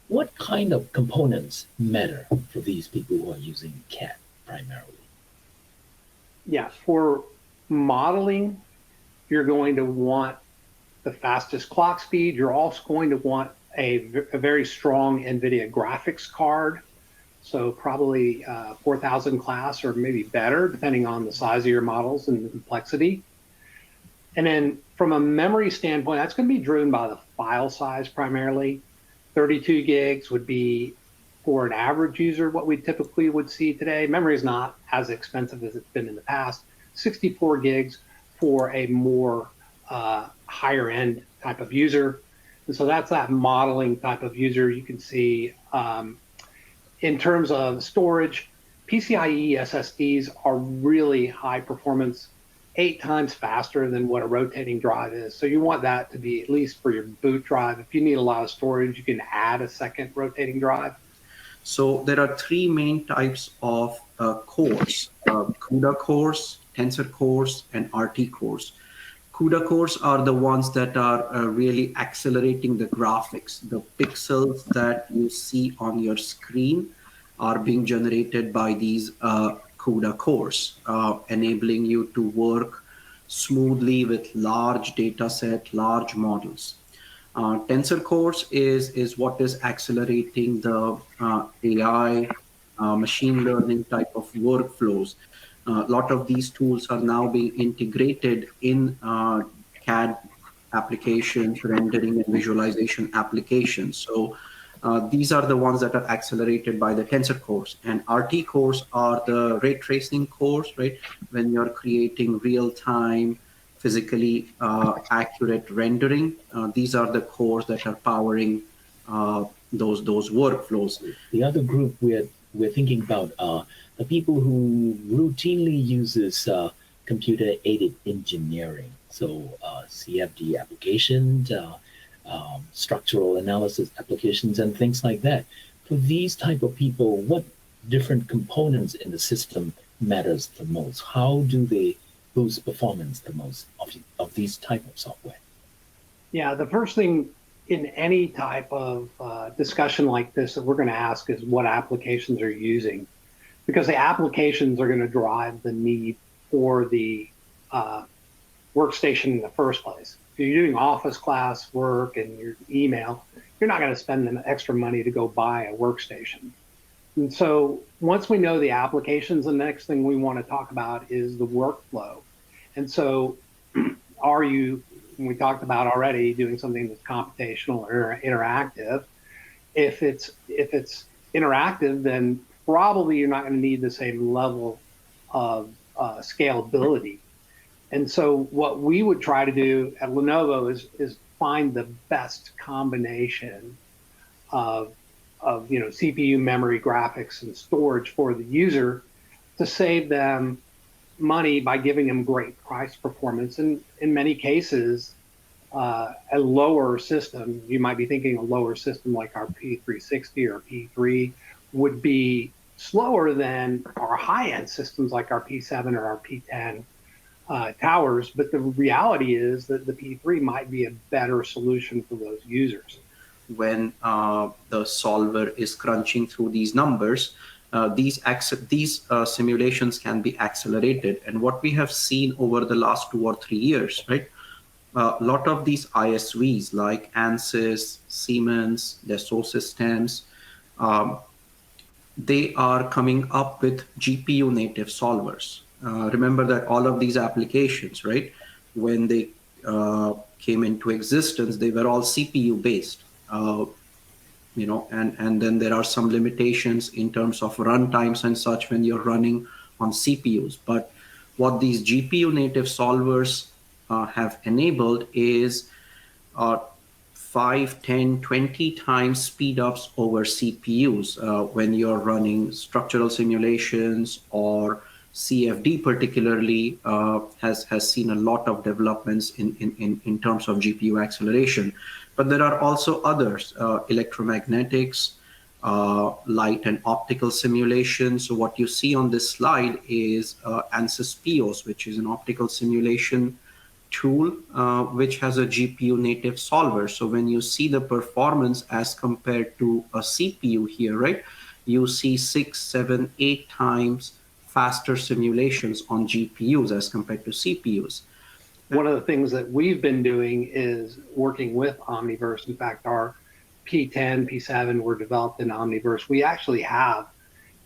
What kind of components matter for these people who are using CAD primarily? Yeah, for modeling, you're going to want the fastest clock speed. You're also going to want a very strong NVIDIA graphics card. So probably 4000 class or maybe better, depending on the size of your models and the complexity. And then from a memory standpoint, that's going to be driven by the file size primarily. 32 gigs would be for an average user what we typically would see today. Memory is not as expensive as it's been in the past. 64 gigs for a more higher end type of user. And so that's that modeling type of user. You can see in terms of storage, PCIe SSDs are really high performance, 8 times faster than what a rotating drive is. So you want that to be at least for your boot drive. If you need a lot of storage, you can add a second rotating drive. So there are three main types of cores, CUDA cores, tensor cores, and RT cores. CUDA cores are the ones that are really accelerating the graphics. The pixels that you see on your screen are being generated by these CUDA cores, enabling you to work smoothly with large data set, large models. Tensor cores is what is accelerating the AI, machine learning type of workflows. A lot of these tools are now being integrated in CAD applications, rendering and visualization applications. So these are the ones that are accelerated by the tensor cores. And RT cores are the ray tracing cores, right? When you're creating real-time, physically accurate rendering, these are the cores that are powering those workflows. The other group we're thinking about are the people who routinely uses computer-aided engineering, so CFD applications, structural analysis applications, and things like that. For these type of people, what different components in the system matters the most? How do they boost performance the most of these type of software? Yeah, the first thing in any type of discussion like this that we're going to ask is what applications are you using, because the applications are going to drive the need for the workstation in the first place. If you're doing office class work and your email, you're not going to spend the extra money to go buy a workstation. And so once we know the applications, the next thing we want to talk about is the workflow. And so are you, we talked about already, doing something that's computational or interactive? If it's interactive, then probably you're not going to need the same level of scalability. And so what we would try to do at Lenovo is find the best combination of CPU, memory, graphics, and storage for the user to save them money by giving them great price performance. And in many cases, a lower system, you might be thinking a lower system like our P360 or P3 would be slower than our high-end systems like our P7 or our P10 towers. But the reality is that the P3 might be a better solution for those users. When the solver is crunching through these numbers, these simulations can be accelerated. And what we have seen over the last 2 or 3 years, right? A lot of these ISVs like ANSYS, Siemens, Dassault Systems, they are coming up with GPU native solvers. Remember that all of these applications, right, when they came into existence, they were all CPU based. And then there are some limitations in terms of runtimes and such when you're running on CPUs. But what these GPU native solvers have enabled is 5, 10, 20 times speed ups over CPUs when you're running structural simulations, or CFD particularly has seen a lot of developments in terms of GPU acceleration. But there are also others, electromagnetics, light and optical simulation. So what you see on this slide is ANSYS PIOS, which is an optical simulation tool which has a GPU native solver. So when you see the performance as compared to a CPU here, right, you see 6, 7, 8 times faster simulations on GPUs as compared to CPUs. One of the things that we've been doing is working with Omniverse. In fact, our P10, P7 were developed in Omniverse. We actually have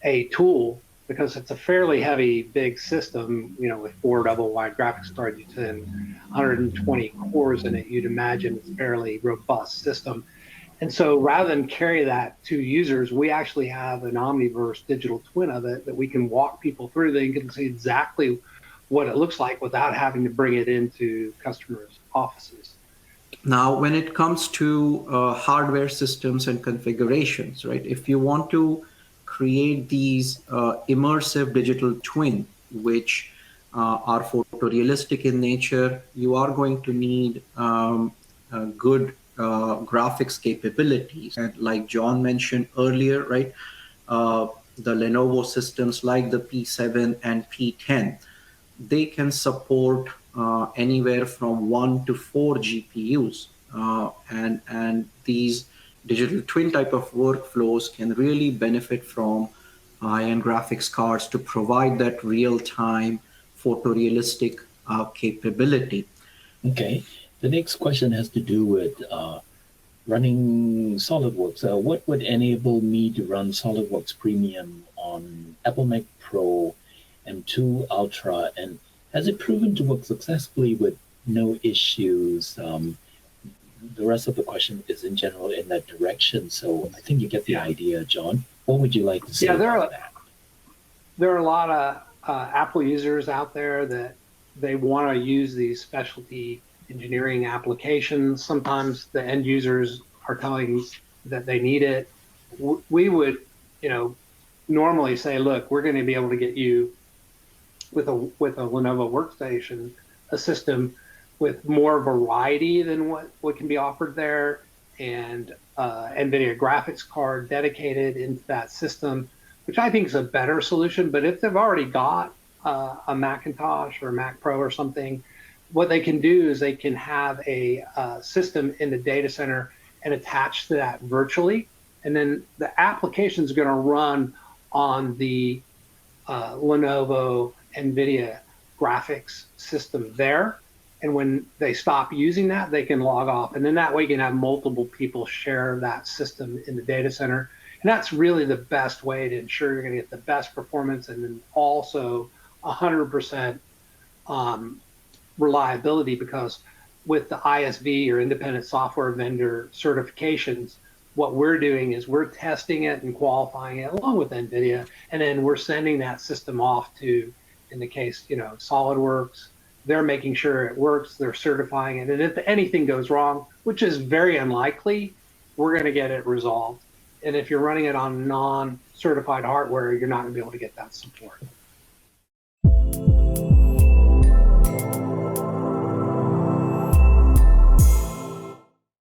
a tool because it's a fairly heavy, big system, you know, with 4 double wide graphics cards and 120 cores in it. You'd imagine it's a fairly robust system. And so rather than carry that to users, we actually have an Omniverse digital twin of it that we can walk people through. They can see exactly what it looks like without having to bring it into customers' offices. Now, when it comes to hardware systems and configurations, right, if you want to create these immersive digital twin, which are photorealistic in nature, you are going to need good graphics capabilities. And like John mentioned earlier, right, the Lenovo systems like the P7 and P10, they can support anywhere from 1 to 4 GPUs. And these digital twin type of workflows can really benefit from high-end graphics cards to provide that real-time photorealistic capability. Okay. The next question has to do with running SolidWorks. What would enable me to run SolidWorks Premium on Apple Mac Pro M2 Ultra, and has it proven to work successfully with no issues? The rest of the question is in general in that direction, so I think you get the idea, John. What would you like to say about that? There are a lot of Apple users out there that they want to use these specialty engineering applications. Sometimes the end users are telling that they need it. We would, you know, normally say, look, we're going to be able to get you with a Lenovo Workstation, a system with more variety than what can be offered there, and NVIDIA graphics card dedicated into that system, which I think is a better solution. But if they've already got a Macintosh or a Mac Pro or something, what they can do is they can have a system in the data center and attach to that virtually. And then the application is going to run on the Lenovo NVIDIA graphics system there. And when they stop using that, they can log off. And then that way you can have multiple people share that system in the data center. And that's really the best way to ensure you're going to get the best performance and then also 100% reliability, because with the ISV or independent software vendor certifications, what we're doing is we're testing it and qualifying it along with NVIDIA, and then we're sending that system off to, in the case, you know, SolidWorks. They're making sure it works, they're certifying it, and if anything goes wrong, which is very unlikely, we're going to get it resolved. And if you're running it on non-certified hardware, you're not going to be able to get that support.